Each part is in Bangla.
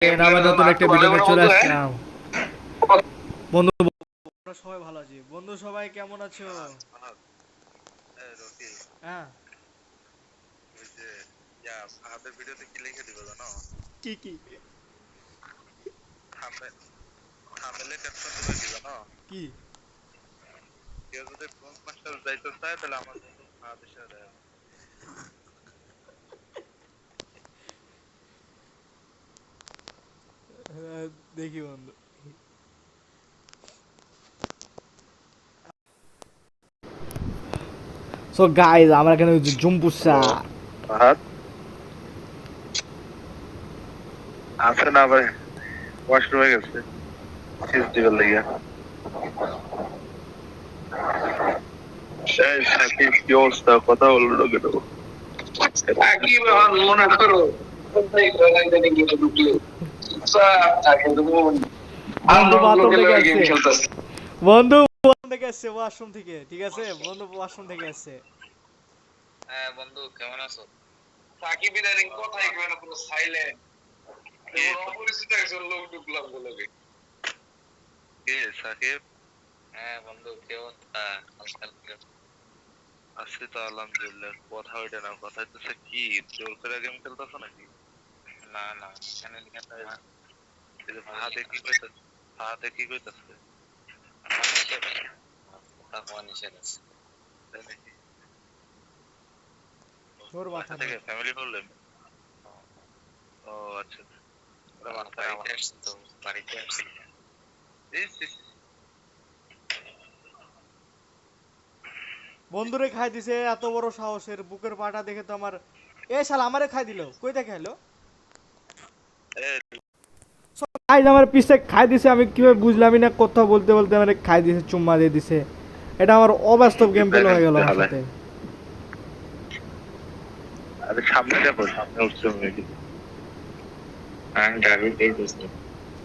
আবার নতুন একটা ভিডিওতে চলে আসলাম। বন্ধু আমরা সবাই ভালো আছি। বন্ধু সবাই কেমন আছো? হ্যাঁ, ওই যে ফাহাদের ভিডিওতে কি লিখে দিব জানো? কি কি থামেলে ক্যাপশন দিবে কি জানো? কি? কেউ যদি ব্রোঞ্জ মাস্টার যাইতে চায় তাহলে আমার বন্ধু ফাহাদের সাথে দেখা করবে। দেখি বন্ধু। সো গাইস আমরা এখানে জুম্পুসা ফাহাদ আছে না ভাই, ওয়াশরুমে গেছে সিজ দিবার লাগিয়া। সেই সাকিব কি অবস্থা, কথা বললো কেন? সাকিব মনে করো বন্ধু বাথরুম থেকে আসছে। বন্ধু বাথরুম থেকে আসছে, ওয়াশরুম থেকে। ঠিক আছে বন্ধু ওয়াশরুম থেকে আসছে। হ্যাঁ বন্ধু কেমন আছো? সাকিব ইদানিং কথাই কয় না, পুরো সাইলেন্ট। অপরিচিত একজন লোক ঢুকলাম বলে। কে সাকিব? হ্যাঁ বন্ধু কে অবস্থা? হালচাল কি আছে? তো আলহামদুলিল্লাহ। কথা ওইটা না, কথা হইতেছে কি জোর করে গেম খেলতেছো নাকি? না না এখানে লিখে না। ফাহাদে কি কইতাছে? ফাহাদে কি কইতাছে? আমার নিষেধ আছে, কথা হওয়া নিষেধ আছে। তাই নাকি? তোর মাথা বাসা নেই। থেকে ফ্যামিলি প্রবলেম? ও আচ্ছা। ওরা বাড়িতে আসছে তো, বাড়িতে আসছে। বন্ধুরে খাই দিছে, এত বড় সাহসের বুকের পাটা দেখে তো আমার এ শালা আমারে খাই দিল। কই দেখে হলো? গাইস আমার পিছে খাই দিছে, আমি কিভাবে বুঝলামই না, কথা বলতে বলতে আমারে খাই দিছে, চুম্মা দিয়ে দিছে। এটা আমার অবাস্তব গেম প্লে হয়ে গেল আমার সাথে। আরে সামনে দেখো, সামনে উঠছে নাকি? হ্যাঁ গাড়ি এই দোস্ত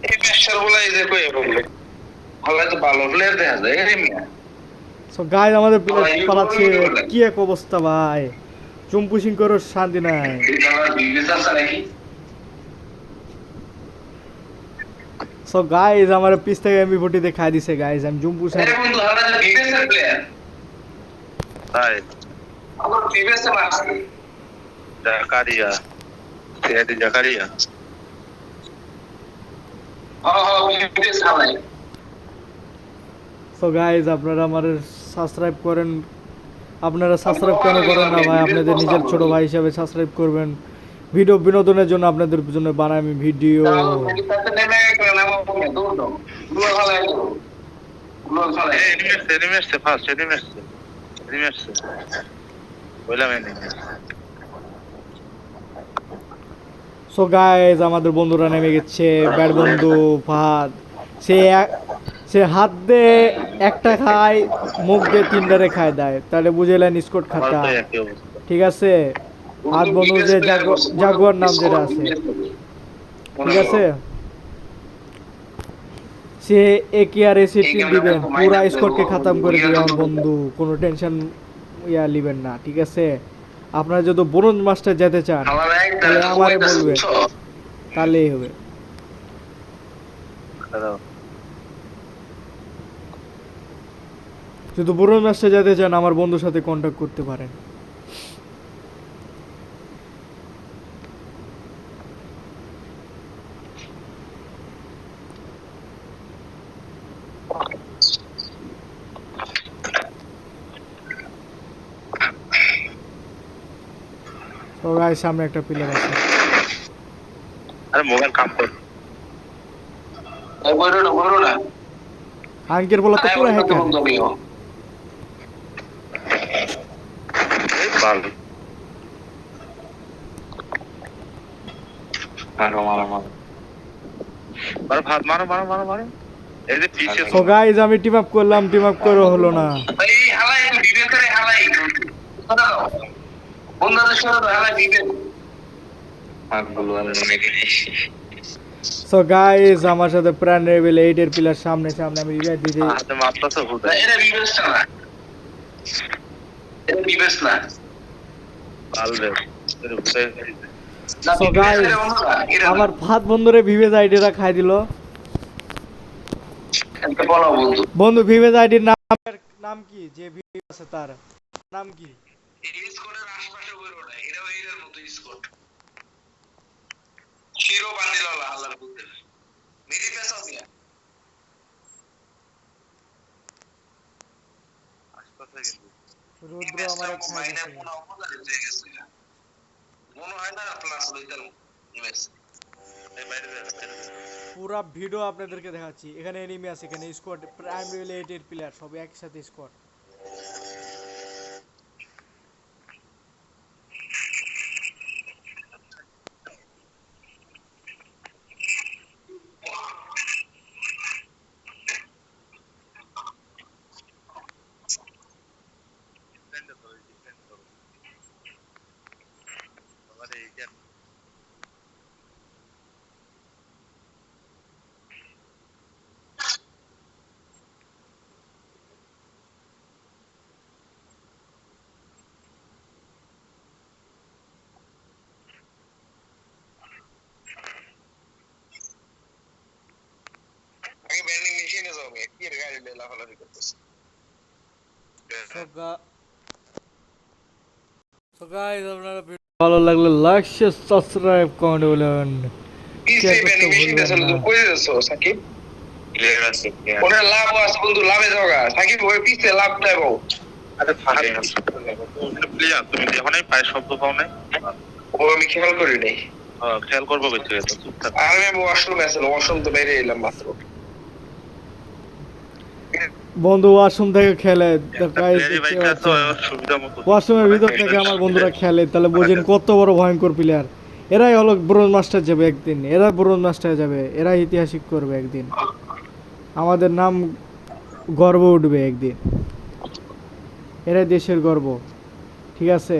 এই মেশার বলা এই যে কই বললে ভালো তো, ভালো প্লেয়ার দেখা যায় এই মিয়া। সো গাইস আমাদের প্লেয়ার পালাচ্ছে, কি এক অবস্থা ভাই। চুম্পুশিং করো শান্তি নাই। সো গাইস আমার পিছ থেকে এমবি40 দিয়ে খাই দিছে গাইস। আমি জুম্পু স্যার আরে বন্ধু হারা যে ডিফেন্সের প্লেয়ার তাই আমার ডিফেন্সে মারছে জাকারিয়া, সিআইডি জাকারিয়া। ডিফেন্স হারাই। সো গাইস আপনারা আমার সাবস্ক্রাইব করেন। আপনারা সাবস্ক্রাইব কেন করেন না ভাই? আপনাদের নিজের ছোট ভাই হিসেবে সাবস্ক্রাইব করবেন। ভিডিও বিনোদনের জন্য আপনাদের জন্য বানাই আমি ভিডিও। সো গাইস আমাদের বন্ধুরা নেমে গেছে। ব্যাড বন্ধু ফাহাদ সে সে হাত দিয়ে একটা খায়, মুখ দিয়ে তিনটারে খায় দেয়, তাহলে বুঝেলেন স্কোর খাতা। ঠিক আছে, হাত বন্ধু যে জাগুয়ার নাম যেটা আছে, ঠিক আছে, সে একে আর এসে টিম দিবেন, পুরা স্কোরকে খাতাম করে দিবে আমার বন্ধু। কোনো টেনশন লিবেন না, ঠিক আছে? আপনারা যদি ব্রোঞ্জ মাস্টার যেতে চান তাহলে আমারে বলবেন, তাহলেই হবে। যদি ব্রোঞ্জ মাস্টার যেতে চান আমার বন্ধুর সাথে কন্ট্যাক্ট করতে পারেন। তো গাইস সামনে একটা প্লেয়ার আছে। আরে মোবাইল কাম কর। এই বইরো না আঙ্কের বলা তো পুরো হ্যাকার। এই বাল মারো মারো মারো মারো ভাত মারো মারো মারো মারো। এই যে পিছে তো গাইস আমি টিম আপ করলাম, টিম আপ করে হলো না। এই হালাই একটু ডিফেন্স করে হালাই কথা দাও বন্ধুদের সাথে তো হালাই ডিফেন্স আর বলবো আমি নাকি। সো গাইস আমার সাথে প্রাণ লেভেল 8 এর প্লেয়ার সামনে সামনে, আমি রিভাইভ দিতে। হাতে মারতাছ হুদা। এটা ডিফেন্স না, এটা ডিফেন্স না। পালবে এর উপরে So guys, আমার ফাদ বন্ধুরে ভিভেজ আইডিটা খাই দিল। বন্ধু ভিভেজ আইডির নাম কি, যে ভিভেজ আছে তার নাম কি? এই স্কোরের আশপাশে বইরো না, এটা এর মতো স্কোর শিরো বান্দিলালা আল্লাহর বুদ্ধে মেরি পেছাও দিয়া আশপাশে কিন্তু রুদ্র আমার খাই দিছে। মনে হয় না প্লাস লইতাম ইমেজ এই বাইরে পুরো ভিডিও আপনাদেরকে দেখাচ্ছি। এখানে এনিমি আছে, এখানে স্কোয়াড প্রাইম রিলেটেড প্লেয়ার সব একসাথে স্কোয়াড। ডিফেন্ড করো আমারে এইটা আগে ব্যান্ডিং মেশিনে যাও আমি কি এর গাড়ি লাফালাফি করতেছি সো গাইস আপনারা ভালো লাগলে লাইক শেয়ার সাবস্ক্রাইব করে বলেন। পিসে ব্যান্ডিং মেশিনে চলে তো কই যাচ্ছো সাকিব ক্লিয়ার আছে ওটা লাভ আছে বন্ধু লাভে যাওগা সাকিব ওই পিসে লাভ দেবো আরে ফাড়ে আছে প্লিয়ার তুমি দেখো নাই পায় শব্দ পাও নাই ও আমি খেয়াল করি নাই খেয়াল করবো কইতে তো চুপচাপ আমি ওয়াশরুমে ছিল ওয়াশরুম তো বাইরে এলাম মাত্র বন্ধু ওয়াশরুম থেকে খেলে ওয়াশরুমের ভিতর থেকে আমার বন্ধুরা খেলে, তাহলে বোঝেন কত বড় ভয়ঙ্কর প্লেয়ার। এরাই হলো ব্রোঞ্জ মাস্টার যাবে একদিন, এরা ব্রোঞ্জ মাস্টার যাবে, এরা ইতিহাসিক করবে একদিন, আমাদের নাম গর্ব উঠবে একদিন, এরাই দেশের গর্ব। ঠিক আছে।